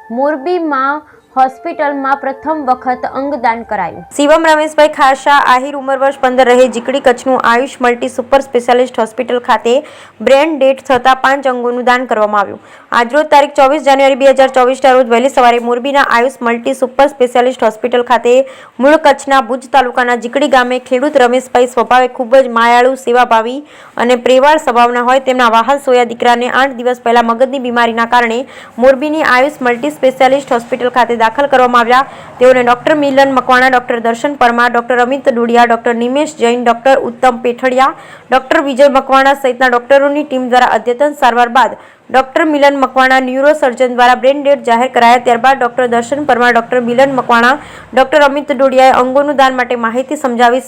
મોરબીમાં હોસ્પિટલમાં પ્રથમ વખત અંગદાન કરાયું। શિવમ રમેશભાઈ ખાસા આહિર ઉંમર વર્ષ 15 રહે જીકડી કચ્છનું Ayush multi super specialist hospital ખાતે બ્રેન ડેડ થતા 5 અંગોનું દાન કરવામાં આવ્યું। આજરોજ તારીખ 24 જાન્યુઆરી 2024ના રોજ વહેલી સવારે મોરબીના Ayush multi super specialist hospital ખાતે મૂળ કચ્છના ભુજ તાલુકાના જીકડી ગામે ખેડૂત રમેશભાઈ સ્વભાવે ખૂબ જ માયાળુ, સેવાભાવી અને પ્રેમાળ સ્વભાવના હોય તેમના વહાલ સોયા દીકરાને 8 દિવસ પહેલા મગજની બીમારીના કારણે મોરબીની આયુષ મલ્ટી સ્પેશિયાલિસ્ટ હોસ્પિટલ ખાતે દાખલ કરવામાં આવ્યા। તેઓને ડોક્ટર મિલન મકવાણા, ડોક્ટર દર્શન Parmar, doctor Amit Dodiya, doctor Nimesh Jain, doctor ઉત્તમ પેઠડિયા, ડોક્ટર વિજય મકવાણા સહિતના ડોક્ટરોની ટીમ દ્વારા અદ્યતન સારવાર બાદ ડોક્ટર મિલન મકવાણા ન્યુરો સર્જન દ્વારા બ્રેન ડેડ જાહેર કરાયા। ત્યારબાદ ડોક્ટર દર્શન પરમાર, ડોક્ટર મિલન મકવાણા, ડોક્ટર અમિત ડોડિયાએ અંગોનું દાન માટે માહિતી સમજાવી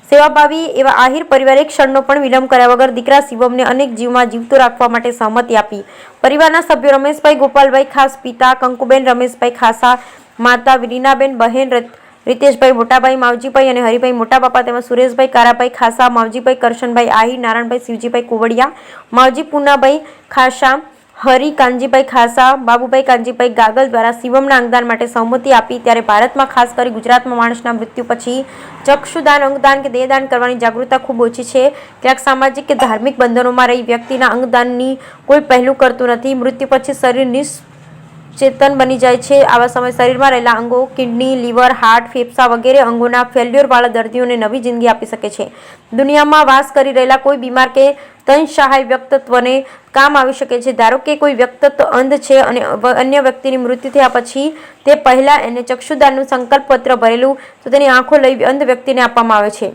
સેવાભાવી એવા આહિર પરિવારે એક ક્ષણનો પણ વિલંબ કર્યા વગર દીકરા શિવમને અનેક જીવમાં જીવતો રાખવા માટે સહમતિ આપી। પરિવારના સભ્યો રમેશભાઈ ગોપાલભાઈ ખાસ, પિતા કંકુબેન રમેશભાઈ ખાસા, માતા રીનાબેન, બહેન રીતેશભાઈ મોટાભાઈ, માવજીભાઈ અને હરિભાઈ મોટા બાપા તેમજ સુરેશભાઈ કારાભાઈ ખાસા, માવજીભાઈ કરશનભાઈ આહિર, નારાયણભાઈ શિવજીભાઈ કુવડિયા, માવજી પૂનાભાઈ ખાસા, હરિ કાનજીભાઈ ખાસા, બાબુભાઈ કાનજીભાઈ ગાગલ દ્વારા શિવમના અંગદાન માટે સહમતિ આપી। ત્યારે ભારતમાં ખાસ કરી ગુજરાતમાં માણસના મૃત્યુ પછી ચક્ષુદાન, અંગદાન કે દેહદાન કરવાની જાગૃતતા ખૂબ ઓછી છે। ક્યાંક સામાજિક કે ધાર્મિક બંધનોમાં રહી વ્યક્તિના અંગદાનની કોઈ પહેલું કરતું નથી। મૃત્યુ પછી શરીર નિશ્ચેતન બની જાય છે। આવા સમયે શરીરમાં રહેલા અંગો કિડની, લીવર, હાર્ટ, ફેફસા વગેરે અંગોના ફેલ્યોરવાળા દર્દીઓને નવી જિંદગી આપી શકે છે। દુનિયામાં વાસ કરી રહેલા કોઈ બીમાર કે તનસહાય વ્યક્તિત્વને કામ આવી શકે છે। ધારો કે કોઈ વ્યક્તિત્વ અંધ છે અને અન્ય વ્યક્તિની મૃત્યુ થયા પછી તે પહેલા એને ચક્ષુદાનનું સંકલ્પપત્ર ભરેલું તો તેની આંખો લઈ અંધ વ્યક્તિને આપવામાં આવે છે।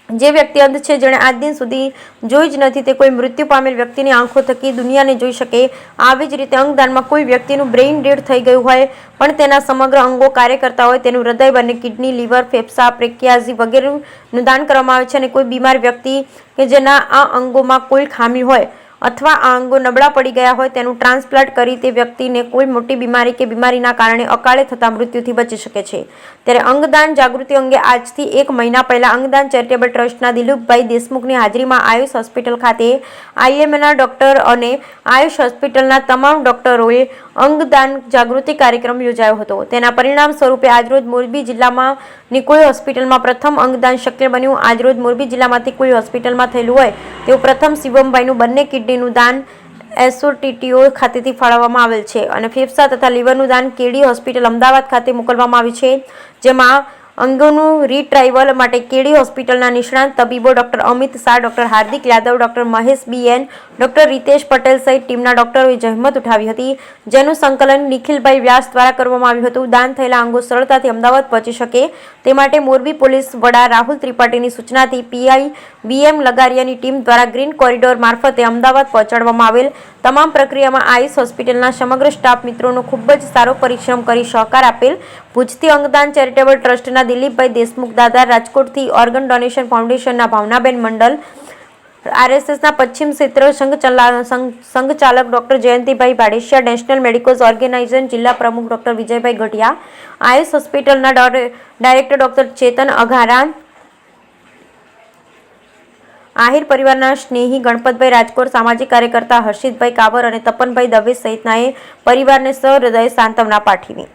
જે વ્યક્તિ અંધ છે, જેણે આજ દિન સુધી જોઈ જ નથી, તે કોઈ મૃત્યુ પામેલ વ્યક્તિની આંખો થકી દુનિયાને જોઈ શકે। આવી જ રીતે અંગદાનમાં કોઈ વ્યક્તિનું બ્રેઇન ડેડ થઈ ગયું હોય પણ તેના સમગ્ર અંગો કાર્ય કરતા હોય, તેનું હૃદય, બંને કિડની, લીવર, ફેફસા, પ્રેક્યાઝી વગેરેનું દાન કરવામાં આવે છે। અને કોઈ બીમાર વ્યક્તિ કે જેના આ અંગોમાં કોઈ ખામી હોય અથવા આ અંગો નબળા પડી ગયા હોય તેનું ટ્રાન્સપ્લાન્ટ કરી તે વ્યક્તિને કોઈ મોટી બીમારી કે બીમારીના કારણે અકાળે થતા મૃત્યુથી બચી શકે છે। ત્યારે અંગદાન જાગૃતિ અંગે આજથી 1 મહિના પહેલા અંગદાન ચેરિટેબલ ટ્રસ્ટના દિલીપભાઈ દેશમુખની હાજરીમાં આયુષ હોસ્પિટલ ખાતે આઈએમએના ડોક્ટર અને આયુષ હોસ્પિટલના તમામ ડોક્ટરોએ અંગદાન જાગૃતિ કાર્યક્રમ યોજાયો હતો। તેના પરિણામ સ્વરૂપે આજરોજ મોરબી જિલ્લામાંની કોઈ હોસ્પિટલમાં પ્રથમ અંગદાન શક્ય બન્યું। આજરોજ મોરબી જિલ્લામાંથી કોઈ હોસ્પિટલમાં થયેલું હોય તેવું પ્રથમ શિવમભાઈનું બંને કિડનીનું દાન એસઓટીટીઓ ખાતેથી ફાળવવામાં આવેલ છે અને ફેફસા તથા લીવરનું દાન કેડી હોસ્પિટલ અમદાવાદ ખાતે મોકલવામાં આવ્યું છે। જેમાં અંગોનું રીટ્રાઈવલ માટે કેડી હોસ્પિટલના નિષ્ણાંત તબીબો doctor Amit Shah, doctor Hardik Yadav, doctor Mahesh BN, doctor Ritesh Patel સહિત ટીમના ડોક્ટરોએ જહેમત ઉઠાવી હતી, જેનું સંકલન નિખિલભાઈ વ્યાસ દ્વારા કરવામાં આવ્યું હતું। દાન થયેલા અંગો સરળતાથી અમદાવાદ પહોંચી શકે તે માટે મોરબી પોલીસ વડા રાહુલ ત્રિપાઠીની સૂચનાથી પીઆઈ બીએમ લગારિયાની ટીમ દ્વારા ગ્રીન કોરિડોર મારફતે અમદાવાદ પહોંચાડવામાં આવેલ। તમામ પ્રક્રિયામાં આયુષ હોસ્પિટલના સમગ્ર સ્ટાફ મિત્રોનો ખૂબ જ સારો પરિશ્રમ કરી સહકાર આપેલ। ભુજથી અંગદાન ચેરિટેબલ ટ્રસ્ટના દિલીપભાઈ દેશમુખ દાદા, રાજકોટથી ઓર્ગન ડોનેશન ફાઉન્ડેશનના ભાવનાબેન મંડલ, આરએસએસના પશ્ચિમ ક્ષેત્ર સંઘચાલક doctor Jayantibhai Bhadeshiya, national મેડિકોઝ organisation જિલ્લા પ્રમુખ ડોક્ટર વિજયભાઈ ગઢિયા, આયુષ હોસ્પિટલના ડાયરેક્ટર ડોક્ટર ચેતન અઘારા, આહિર પરિવારના સ્નેહી ગણપતભાઈ રાજકોટ, સામાજિક કાર્યકર્તા હર્ષિતભાઈ કાબર અને તપનભાઈ દવે સહિતનાએ પરિવારને સહૃદય સાંત્વના પાઠવી।